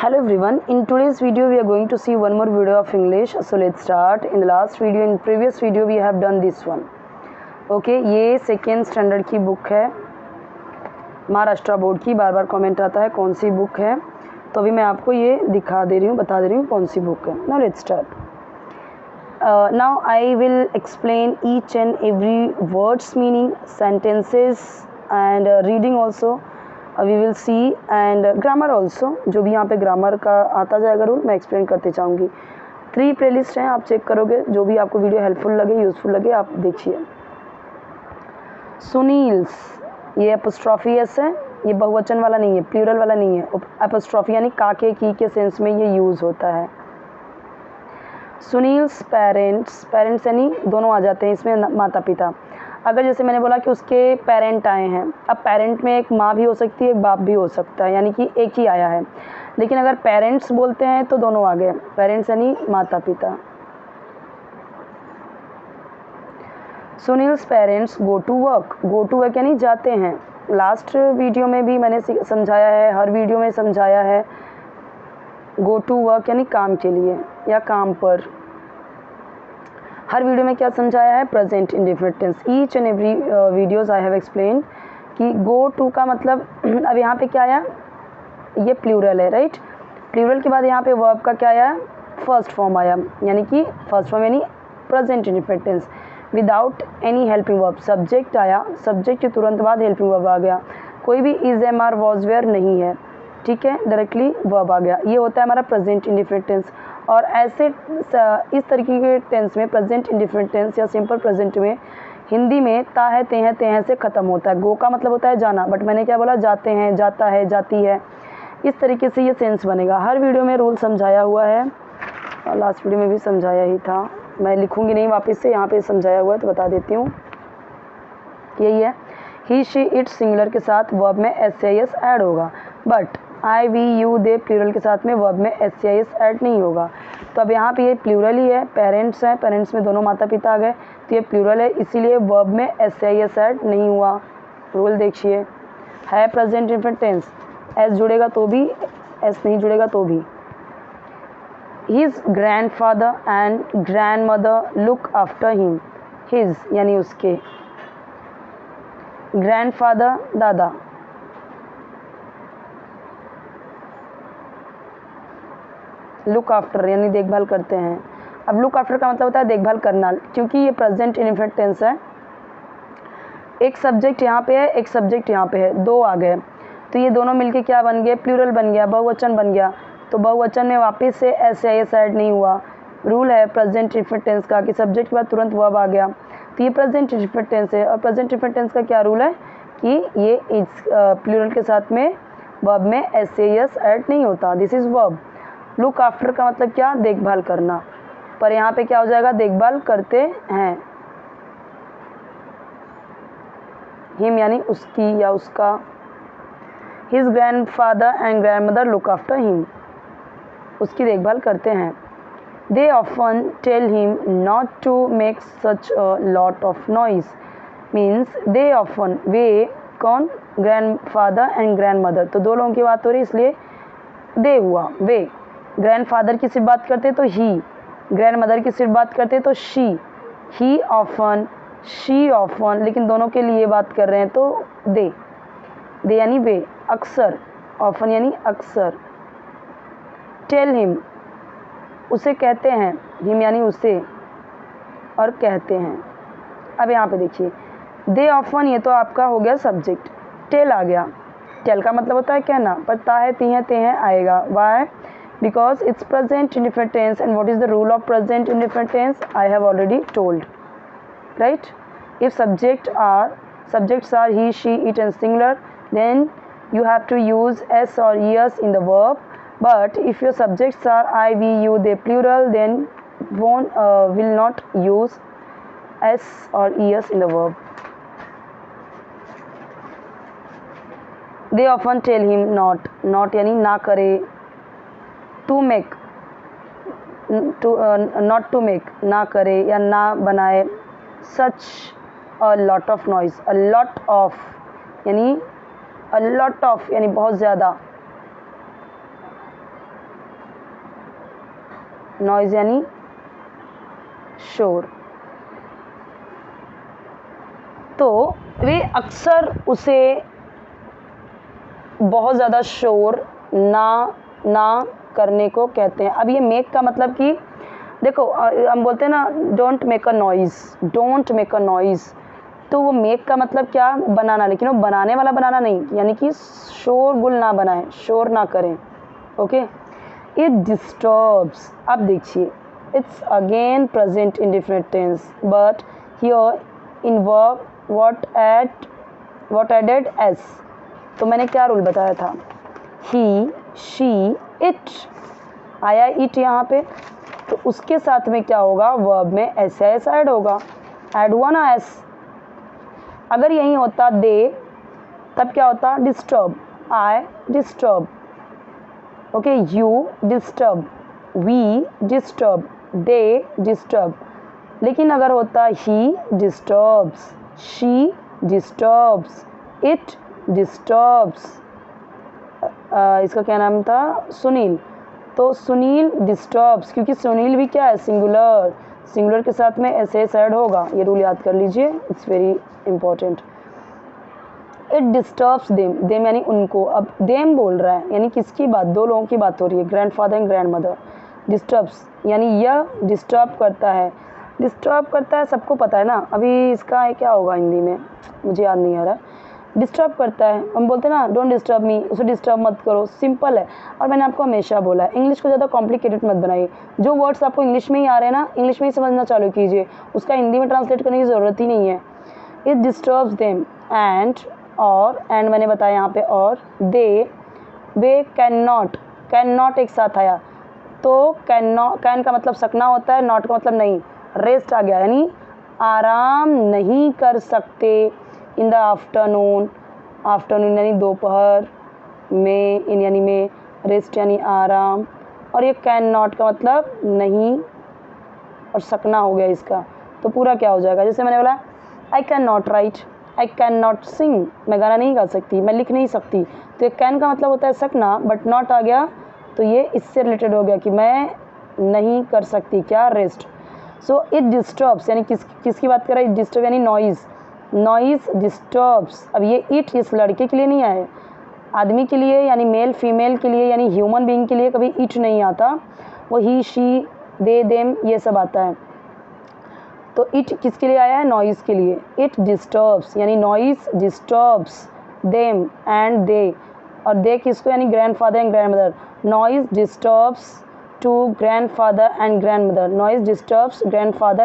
Hello everyone, in today's video we are going to see one more video of English. So let's start. In the last video, in previous video we have done this one. Okay, ये second standard की book है, Maharashtra board की. बार बार comment आता है कौन सी book है, तो अभी मैं आपको ये दिखा दे रही हूँ, बता दे रही हूँ कौन सी बुक है. Now let's start. Now I will explain each and every words meaning, sentences and reading also. We will see and grammar also. जो भी यहाँ पे ग्रामर का आता जाएगा रूल मैं एक्सप्लेन करते चाहूँगी. 3 प्लेलिस्ट हैं, आप चेक करोगे, जो भी आपको वीडियो हेल्पफुल लगे, यूज़फुल लगे, आप देखिए. सुनील्स, ये एपोस्ट्रॉफी एस है, ये बहुवचन वाला नहीं है, प्लूरल वाला नहीं है. एपोस्ट्रॉफी यानी काके की के सेंस में ये यूज़ होता है. सुनील्स पेरेंट्स, पेरेंट्स यानी दोनों आ जाते हैं इसमें, माता पिता. अगर जैसे मैंने बोला कि उसके पेरेंट आए हैं, अब पेरेंट में एक माँ भी हो सकती है, एक बाप भी हो सकता है, यानी कि एक ही आया है. लेकिन अगर पेरेंट्स बोलते हैं तो दोनों आ गए. पेरेंट्स यानी माता पिता. Sunil's parents go to work. Go to work यानी जाते हैं. लास्ट वीडियो में भी मैंने समझाया है, हर वीडियो में समझाया है. गो टू वर्क यानी काम के लिए या काम पर. हर वीडियो में क्या समझाया है, present indefinite tense. Each and every videos I have explain कि गो टू का मतलब अब यहाँ पे क्या आया, ये प्लूरल है, राइट. प्लूरल के बाद यहाँ पे वर्ब का क्या आया, फर्स्ट फॉर्म आया, यानी कि फर्स्ट फॉर्म यानी present indefinite tense without any helping verb. Subject आया, सब्जेक्ट के तुरंत बाद हेल्पिंग वर्ब आ गया. कोई भी is, am, are, was, were नहीं है, ठीक है, डायरेक्टली वर्ब आ गया. ये होता है हमारा प्रेजेंट इंडेफिनिट टेंस. और ऐसे इस तरीके के टेंस में, प्रेजेंट इंडेफिनिट टेंस या सिंपल प्रेजेंट में, हिंदी में ता है, ते हैं से ख़त्म होता है. गो का मतलब होता है जाना, बट मैंने क्या बोला, जाते हैं, जाता है, जाती है. इस तरीके से ये सेंस बनेगा. हर वीडियो में रूल समझाया हुआ है, और लास्ट वीडियो में भी समझाया ही था. मैं लिखूँगी नहीं वापस से, यहाँ पे समझाया हुआ है तो बता देती हूँ. यही है, ही, शी, इट सिंगुलर के साथ वर्ब में S C I S add होगा, but I, we, you, they plural के साथ में वर्ब में S C I S add नहीं होगा. तो अब यहाँ पे ये प्लूरल ही है, पेरेंट्स हैं, पेरेंट्स में दोनों माता पिता आ गए, तो ये प्लूरल है, इसीलिए वर्ब में S C I S add नहीं हुआ. रूल देखिए, है प्रेजेंट इंडेफिनिट टेंस, एस जुड़ेगा तो भी, एस नहीं जुड़ेगा तो भी. His grandfather and grandmother look after him. His यानी उसके, ग्रैंडफादर दादा, लुक आफ्टर यानी देखभाल करते हैं. अब लुक आफ्टर का मतलब होता है देखभाल करना, क्योंकि ये प्रेजेंट इंडेफिनिट टेंस है. एक सब्जेक्ट यहाँ पे है, एक सब्जेक्ट यहाँ पे है, दो आ गए, तो ये दोनों मिलके क्या बन गए, प्लूरल बन गया, बहुवचन बन गया. तो बहुवचन में वापस से एस आई एस ऐड नहीं हुआ. रूल है प्रेजेंट इंडेफिनिट टेंस का कि सब्जेक्ट के बाद तुरंत वर्ब आ गया, तो ये प्रेजेंट इंडेफिनिट टेंस है. और प्रेजेंट इंडेफिनिट टेंस का क्या रूल है कि ये इस प्लूरल के साथ में वर्ब में एस आई एस ऐड नहीं होता. This is verb. Look after का मतलब क्या, देखभाल करना, पर यहाँ पे क्या हो जाएगा, देखभाल करते हैं. हिम यानी उसकी या उसका. His grandfather and grandmother look after him, उसकी देखभाल करते हैं. They often tell him not to make such a lot of noise. Means they often, वे कौन, ग्रैंडफादर एंड ग्रैंडमदर, तो दो लोगों की बात हो रही इसलिए दे हुआ. वे ग्रैंडफादर की सिर्फ बात करते तो ही, ग्रैंडमदर की सिर्फ बात करते तो she. He often, she often, लेकिन दोनों के लिए बात कर रहे हैं तो दे. दे यानी वे, अक्सर, ऑफन यानी अक्सर. टेल हिम, उसे कहते हैं, हिम यानी उसे, और कहते हैं. अब यहाँ पे देखिए, दे ऑफन, ये तो आपका हो गया सब्जेक्ट. टेल आ गया, टेल का मतलब होता है कहना, पर ता है, ती हैं, ते हैं आएगा. Why, because it's present indefinite tense. And what is the rule of present indefinite tense? I have already told, right? If subjects are he, she, it and singular, then you have to use s or es in the verb. But if your subjects are I, we, you, they plural, then will not use s or es in the verb. They often tell him not, यानी ना करे. To make, not to make, ना करे या ना बनाए. Such a lot of noise, a lot of यानी बहुत ज़्यादा. नॉइज़ यानी शोर। तो वे अक्सर उसे बहुत ज़्यादा शोर ना करने को कहते हैं। अब ये मेक का मतलब कि देखो हम बोलते हैं ना डोंट मेक अ नॉइज़, तो वो मेक का मतलब क्या, बनाना, लेकिन वो बनाने वाला बनाना नहीं, यानी कि शोरगुल ना बनाएं, शोर ना करें। Okay, it disturbs. अब देखिए, it's again present in different tense, but here in verb what added s. तो मैंने क्या रूल बताया था, ही, शी, इट, आया इट यहाँ पे, तो उसके साथ में क्या होगा, वर्ब में एस ऐड होगा, ऐड हुआ ना एस। अगर यही होता दे, तब क्या होता, disturb, I disturb, okay, you disturb, we disturb, they disturb. लेकिन अगर होता he disturbs, she disturbs, it disturbs, इसका क्या नाम था, सुनील, तो सुनील डिस्टर्ब्स, क्योंकि सुनील भी क्या है, सिंगुलर के साथ में एस ऐड होगा। ये रूल याद कर लीजिए, it's very important. It disturbs them यानी उनको। अब देम बोल रहा है, यानी किसकी बात, दो लोगों की बात हो रही है, ग्रैंडफादर एंड ग्रैंडमदर। डिस्टर्ब्स यानी यह डिस्टर्ब करता है, सबको पता है ना। अभी इसका क्या होगा हिंदी में, मुझे याद नहीं आ रहा। डिस्टर्ब करता है, हम बोलते हैं ना डोंट डिस्टर्ब मी, उसे डिस्टर्ब मत करो, सिंपल है। और मैंने आपको हमेशा बोला है, इंग्लिश को ज़्यादा कॉम्प्लिकेटेड मत बनाइए। जो वर्ड्स आपको इंग्लिश में ही आ रहे हैं ना, इंग्लिश में ही समझना चालू कीजिए, उसका हिंदी में ट्रांसलेट करने की ज़रूरत ही नहीं है। इट डिस्टर्ब्स देम एंड मैंने बताया यहाँ पे, और वे कैन नॉट एक साथ आया, तो कैन का मतलब सकना होता है, नॉट का मतलब नहीं, रेस्ट आ गया, यानी आराम नहीं कर सकते। इन द आफ्टरनून यानी दोपहर में, इन यानी में, रेस्ट यानी आराम, और ये कैन नॉट का मतलब नहीं और सकना हो गया इसका, तो पूरा क्या हो जाएगा, जैसे मैंने बोला I can not write, I can not sing, मैं गाना नहीं गा सकती, मैं लिख नहीं सकती, तो ये कैन का मतलब होता है सकना, बट नॉट आ गया तो ये इससे रिलेटेड हो गया कि मैं नहीं कर सकती, क्या, रेस्ट। सो इट डिस्टर्ब्स यानी किसकी बात कर रहा है, डिस्टर्ब यानी नॉइज़ डिस्टर्ब्स। अब ये इट इस लड़के के लिए नहीं आए, आदमी के लिए यानी मेल फीमेल के लिए यानी ह्यूमन बीइंग के लिए कभी इट नहीं आता, वो ही, शी, दे, देम, ये सब आता है। तो इट किसके लिए आया है, नॉइज़ के लिए। इट डिस्टर्ब्स यानी noise disturbs them and they, और दे किसको, यानी grandfather and grandmother. Noise disturbs to grandfather and grandmother, noise disturbs grandfather